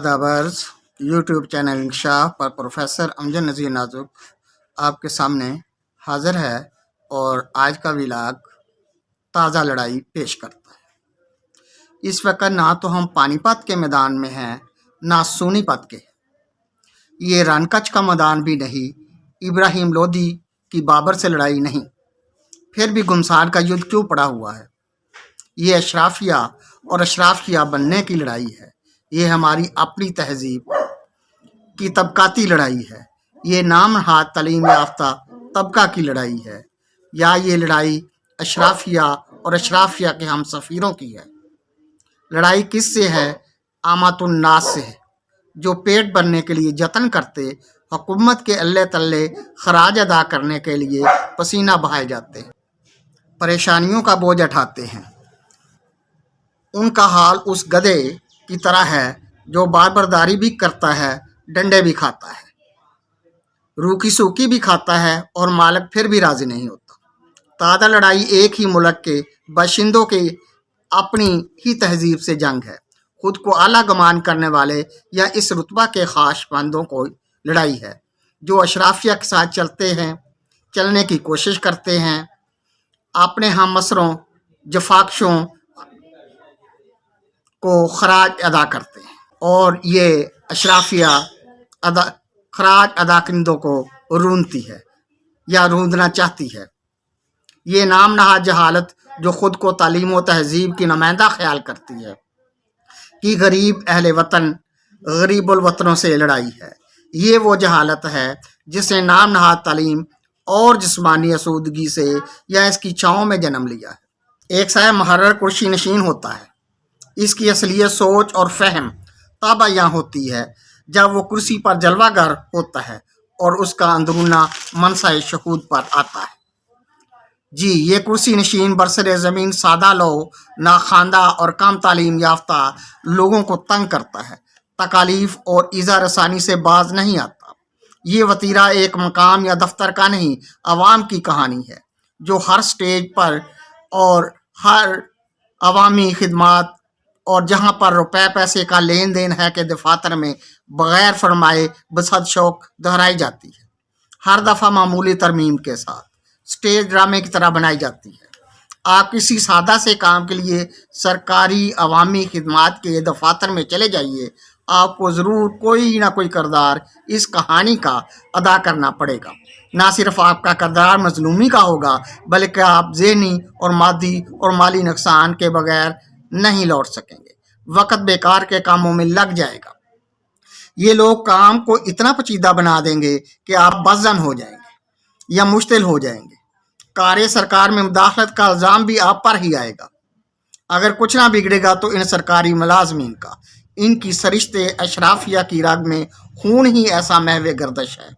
آداب عرض YouTube channel انکشاف پر پروفیسر امجد نذیر نازک آپ کے سامنے حاضر ہے اور آج کا ولاگ تازہ لڑائی پیش کرتا ہے۔ اس وقت نہ تو ہم پانی پت کے میدان میں ہیں نہ سونی پت کے، یہ رن کچ کا میدان بھی نہیں، ابراہیم لودھی کی بابر سے لڑائی نہیں، پھر بھی گمسان کا یدھ کیوں پڑا ہوا ہے؟ یہ اشرافیہ اور اشرافیہ بننے کی لڑائی ہے، یہ ہماری اپنی تہذیب کی طبقاتی لڑائی ہے، یہ نام نہاد تعلیم یافتہ طبقہ کی لڑائی ہے، یا یہ لڑائی اشرافیہ اور اشرافیہ کے ہم سفیروں کی ہے۔ لڑائی کس سے ہے؟ عامت الناس سے ہے، جو پیٹ بھرنے کے لیے جتن کرتے، حکومت کے اللہ تلے خراج ادا کرنے کے لیے پسینہ بہائے جاتے ہیں، پریشانیوں کا بوجھ اٹھاتے ہیں۔ ان کا حال اس گدھے کی طرح ہے جو بار برداری بھی کرتا ہے، ڈنڈے بھی کھاتا ہے، روکی سوکی بھی کھاتا ہے اور مالک پھر بھی راضی نہیں ہوتا۔ تازہ لڑائی ایک ہی ملک کے باشندوں کے اپنی ہی تہذیب سے جنگ ہے، خود کو اعلیٰ گمان کرنے والے یا اس رتبہ کے خواہش مندوں کو لڑائی ہے جو اشرافیہ کے ساتھ چلنے کی کوشش کرتے ہیں، اپنے ہم مسروں جفاکشوں کو خراج ادا کرتے ہیں، اور یہ اشرافیہ خراج ادا کنندوں کو رونتی ہے یا روندنا چاہتی ہے۔ یہ نام نہاد جہالت جو خود کو تعلیم و تہذیب کی نمائندہ خیال کرتی ہے کہ غریب اہل وطن غریب الوطنوں سے لڑائی ہے، یہ وہ جہالت ہے جسے نام نہاد تعلیم اور جسمانی آسودگی سے یا اس کی چھاؤں میں جنم لیا ہے۔ ایک سایہ محرر کرسی نشین ہوتا ہے، اس کی اصلیت سوچ اور فہم تب بیاں ہوتی ہے جب وہ کرسی پر جلوہ گر ہوتا ہے اور اس کا اندرونہ منصع شہود پر آتا ہے۔ جی، یہ کرسی نشین برسر زمین سادہ لو، ناخواندہ اور کم تعلیم یافتہ لوگوں کو تنگ کرتا ہے، تکالیف اور ایذا رسانی سے باز نہیں آتا۔ یہ وتیرہ ایک مقام یا دفتر کا نہیں، عوام کی کہانی ہے جو ہر سٹیج پر اور ہر عوامی خدمات اور جہاں پر روپے پیسے کا لین دین ہے کے دفاتر میں بغیر فرمائے بصد شوق دہرائی جاتی ہے، ہر دفعہ معمولی ترمیم کے ساتھ سٹیج ڈرامے کی طرح بنائی جاتی ہے۔ آپ کسی سادہ سے کام کے لیے سرکاری عوامی خدمات کے دفاتر میں چلے جائیے، آپ کو ضرور کوئی نہ کوئی کردار اس کہانی کا ادا کرنا پڑے گا۔ نہ صرف آپ کا کردار مظلومی کا ہوگا بلکہ آپ ذہنی اور مادی اور مالی نقصان کے بغیر نہیں لوٹ سکیں گے، وقت بیکار کے کاموں میں لگ جائے گا۔ یہ لوگ کام کو اتنا پیچیدہ بنا دیں گے کہ آپ بدظن ہو جائیں گے یا مشتعل ہو جائیں گے۔ کار سرکار میں مداخلت کا الزام بھی آپ پر ہی آئے گا۔ اگر کچھ نہ بگڑے گا تو ان سرکاری ملازمین کا، ان کی سرشتے اشرافیہ کی رگ میں خون ہی ایسا محو گردش ہے،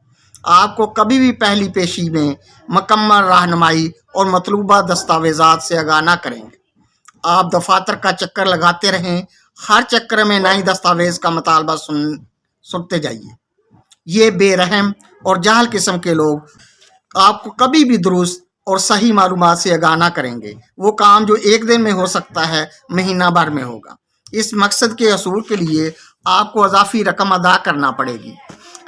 آپ کو کبھی بھی پہلی پیشی میں مکمل رہنمائی اور مطلوبہ دستاویزات سے آگاہ نہ کریں گے۔ آپ دفاتر کا چکر لگاتے رہیں، ہر چکر میں نئی دستاویز کا مطالبہ سنتے جائیے۔ یہ بے رحم اور جاہل قسم کے لوگ آپ کو کبھی بھی درست اور صحیح معلومات سے آگاہ نہ کریں گے۔ وہ کام جو ایک دن میں ہو سکتا ہے مہینہ بھر میں ہوگا۔ اس مقصد کے حصول کے لیے آپ کو اضافی رقم ادا کرنا پڑے گی۔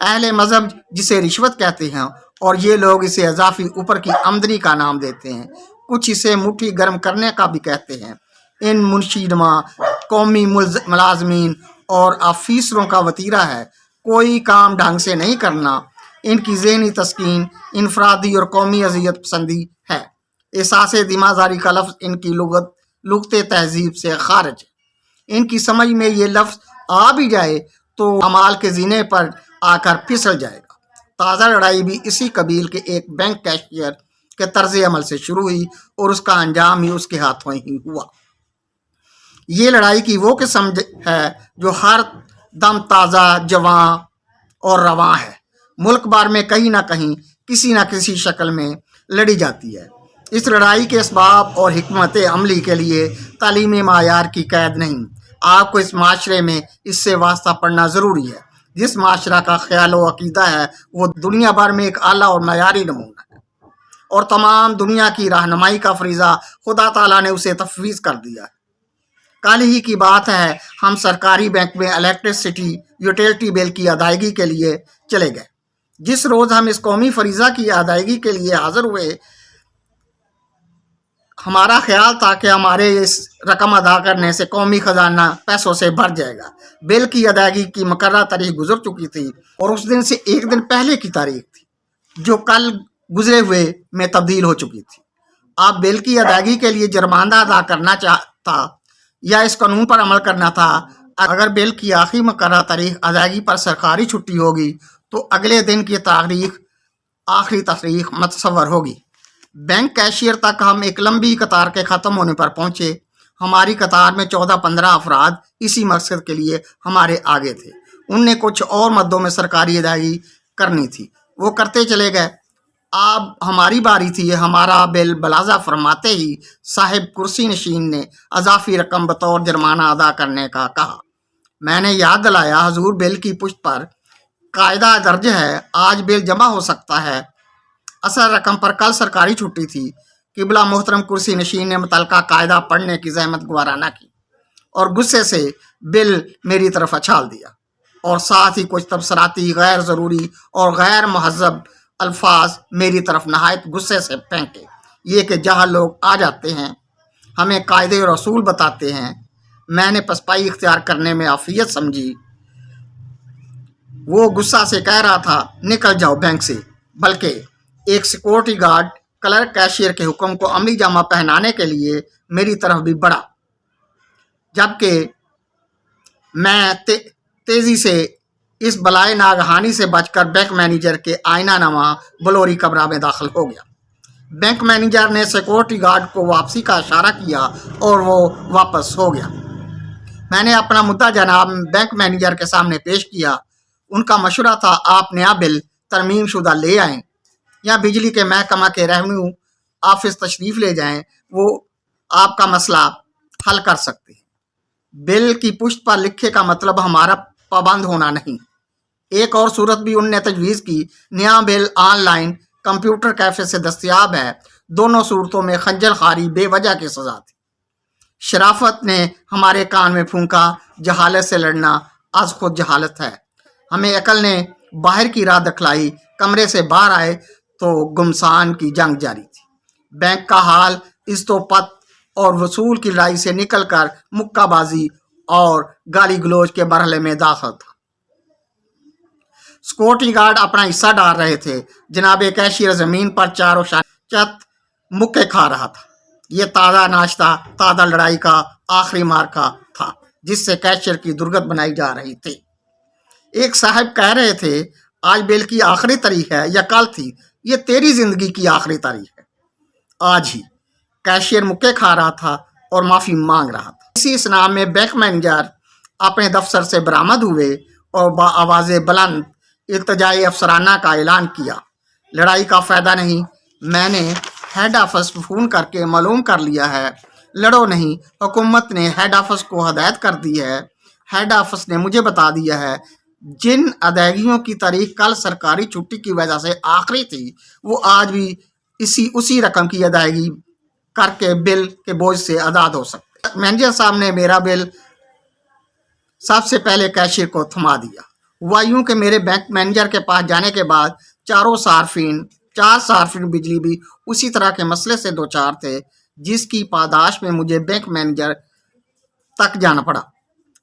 اہل مذہب جسے رشوت کہتے ہیں اور یہ لوگ اسے اضافی اوپر کی آمدنی کا نام دیتے ہیں، کچھ اسے مٹھی گرم کرنے کا بھی کہتے ہیں۔ ان منشی نما قومی ملازمین اور آفیسروں کا وتیرہ ہے کوئی کام ڈھنگ سے نہیں کرنا۔ ان کی ذہنی تسکین انفرادی اور قومی اذیت پسندی ہے۔ احساس دیمازاری کا لفظ ان کی لغت تہذیب سے خارج ہے۔ ان کی سمجھ میں یہ لفظ آ بھی جائے تو امال کے زینے پر آ کر پھسل جائے گا۔ تازہ لڑائی بھی اسی قبیل کے ایک بینک کیشیئر کے طرز عمل سے شروع ہوئی اور اس کا انجام بھی اس کے ہاتھوں ہی ہوا۔ یہ لڑائی کی وہ قسم ہے جو ہر دم تازہ، جواں اور رواں ہے، ملک بھر میں کہیں نہ کہیں کسی نہ کسی شکل میں لڑی جاتی ہے۔ اس لڑائی کے اسباب اور حکمت عملی کے لیے تعلیمی معیار کی قید نہیں، آپ کو اس معاشرے میں اس سے واسطہ پڑنا ضروری ہے۔ جس معاشرہ کا خیال و عقیدہ ہے وہ دنیا بھر میں ایک اعلیٰ اور معیاری نمونہ ہے، اور تمام دنیا کی رہنمائی کا فریضہ خدا تعالیٰ نے اسے تفویض کر دیا ہے۔ कल ही की बात है, हम सरकारी बैंक में इलेक्ट्रिसिटी यूटिलिटी बिल की अदायगी के लिए चले गए। जिस रोज़ हम इस कौमी फरीज़ा की अदायगी के लिए हाजिर हुए, हमारा ख्याल था कि हमारे इस रकम अदा करने से कौमी खजाना पैसों से भर जाएगा। बिल की अदायगी की मुकर्रर तारीख गुजर चुकी थी और उस दिन से एक दिन पहले की तारीख थी, जो कल गुजरे हुए में तब्दील हो चुकी थी। आप बिल की अदायगी के लिए जुर्माना अदा करना चाहता या इस कानून पर अमल करना था। अगर बिल की आखिरी मुकर्रर तारीख अदायगी पर सरकारी छुट्टी होगी तो अगले दिन की तारीख आखिरी तारीख मुतसव्वर होगी। बैंक कैशियर तक हम एक लंबी कतार के ख़त्म होने पर पहुंचे। हमारी कतार में 14-15 अफराद इसी मकसद के लिए हमारे आगे थे। उनने कुछ और मद्दों में सरकारी अदायगी करनी थी, वो करते चले गए। अब हमारी बारी थी। हमारा बिल बलाजा फरमाते ही साहिब कुर्सी नशीन ने अजाफी रकम बतौर जुर्माना अदा करने का कहा। मैंने याद दिलाया, हजूर बिल की पुश्त पर कायदा दर्ज है, आज बिल जमा हो सकता है। असल रकम पर कल सरकारी छुट्टी थी। किबला मोहतरम कुर्सी नशीन ने मुतलका कायदा पढ़ने की जहमत गवारा न की और गुस्से से बिल मेरी तरफ अछाल दिया और साथ ही कुछ तबसराती गैर ज़रूरी और गैर महज़ब अल्फाज मेरी तरफ नहायत गुस्से से फेंके। ये कि जहाँ लोग आ जाते हैं, हमें कायदे और रसूल बताते हैं। मैंने पसपाई इख्तियार करने में आफियत समझी। वो गुस्सा से कह रहा था, निकल जाओ बैंक से, बल्कि एक सिक्योरिटी गार्ड क्लर्क कैशियर के हुक्म को अमली जामा पहनाने के लिए मेरी तरफ भी बढ़ा, जबकि मैं तेजी से इस बलाए नागहानी से बचकर बैंक मैनेजर के आईना नमा बलोरी कमरा में दाखिल हो गया। बैंक मैनेजर ने सिक्योरिटी गार्ड को वापसी का इशारा किया और वो वापस हो गया। मैंने अपना मुद्दा जनाब बैंक मैनेजर के सामने पेश किया। उनका मशवरा था, आप नया बिल तरमीम शुदा ले आएँ या बिजली के महकमा के रेवेन्यू ऑफिस तशरीफ ले जाएं, वो आपका मसला हल कर सकते हैं। बिल की पुश्त पर लिखे का मतलब हमारा पाबंद होना नहीं। एक और सूरत भी उनने तजवीज़ की, नया बिल ऑनलाइन कंप्यूटर कैफे से दस्तयाब है। दोनों सूरतों में खंजर खारी बेवजह की सजा थी। शराफत ने हमारे कान में फूंका, जहालत से लड़ना आज खुद जहालत है। हमें अकल ने बाहर की राह दिखलाई। कमरे से बाहर आए तो गुमसान की जंग जारी थी। बैंक का हाल इस्तोपत और वसूल की लड़ाई से निकलकर मुक्काबाजी और गाली गलोच के मरहले में दाखिल था। सिक्योरिटी गार्ड अपना हिस्सा डाल रहे थे। जनाब कैशियर जमीन पर चारों चत मुक्के खा रहा था। ये ताज़ा नाश्ता ताज़ा लड़ाई का आखिरी मार्का था जिससे कैशियर की दुर्गत बनाई जा रही थी। एक साहब कह रहे थे, आज बिल की आखिरी तारीख है या कल थी? ये तेरी जिंदगी की आखिरी तारीख है, आज ही। कैशियर मुक्के खा रहा था और माफ़ी मांग रहा था। इसी स्नाम में बैंक मैनेजर अपने दफ्तर से बरामद हुए और बाआवाज़ बुलंद इल्तिजाई अफसराना का ऐलान किया। लड़ाई का फ़ायदा नहीं, मैंने हेड ऑफिस फ़ोन करके मालूम कर लिया है। लड़ो नहीं, हुकूमत ने हेड ऑफिस को हदायत कर दी है। हेड ऑफिस ने मुझे बता दिया है, जिन अदायगियों की तारीख कल सरकारी छुट्टी की वजह से आखिरी थी, वो आज भी उसी रकम की अदायगी करके बिल के बोझ से आज़ाद हो सकते। मैनेजर साहब ने मेरा बिल सबसे पहले कैशियर को थमा दिया। हुआ यूं कि मेरे बैंक मैनेजर के पास जाने के बाद चार सार्फिन बिजली भी उसी तरह के मसले से दो चार थे, जिसकी पादाश में मुझे बैंक मैनेजर तक जाना पड़ा।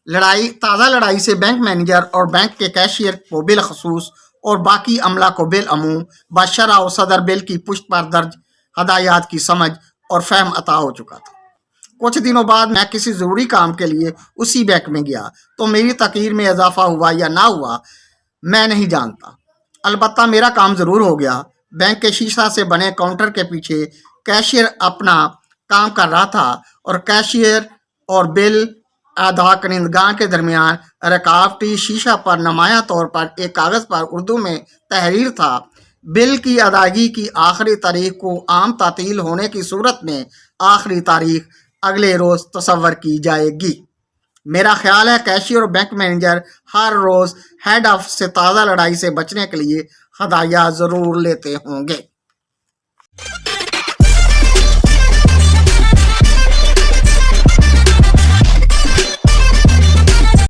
ताज़ा लड़ाई से बैंक मैनेजर और बैंक के कैशियर को बिलखसूस और बाकी अमला को बिल अमूम बादशाह और सदर बिल की पुश्त पर दर्ज हदायत की समझ और फहम अता हो चुका था। कुछ दिनों बाद मैं किसी ज़रूरी काम के लिए उसी बैंक में गया तो मेरी तकीर में इजाफा हुआ या ना हुआ मैं नहीं जानता, अलबत्ता मेरा काम ज़रूर हो गया। बैंक के शीशा से बने काउंटर के पीछे कैशियर अपना काम कर रहा था और कैशियर और बिल अदा करंदगान के दरमियान रकावटी शीशा पर नुमाया तौर पर एक कागज़ पर उर्दू में तहरीर था, बिल की अदायगी की आखिरी तारीख को आम तातील होने की सूरत में आखिरी तारीख अगले रोज़ तसव्वुर की जाएगी। मेरा ख्याल है कैशियर और बैंक मैनेजर हर रोज़ हेड ऑफिस से ताज़ा लड़ाई से बचने के लिए हदायत ज़रूर लेते होंगे।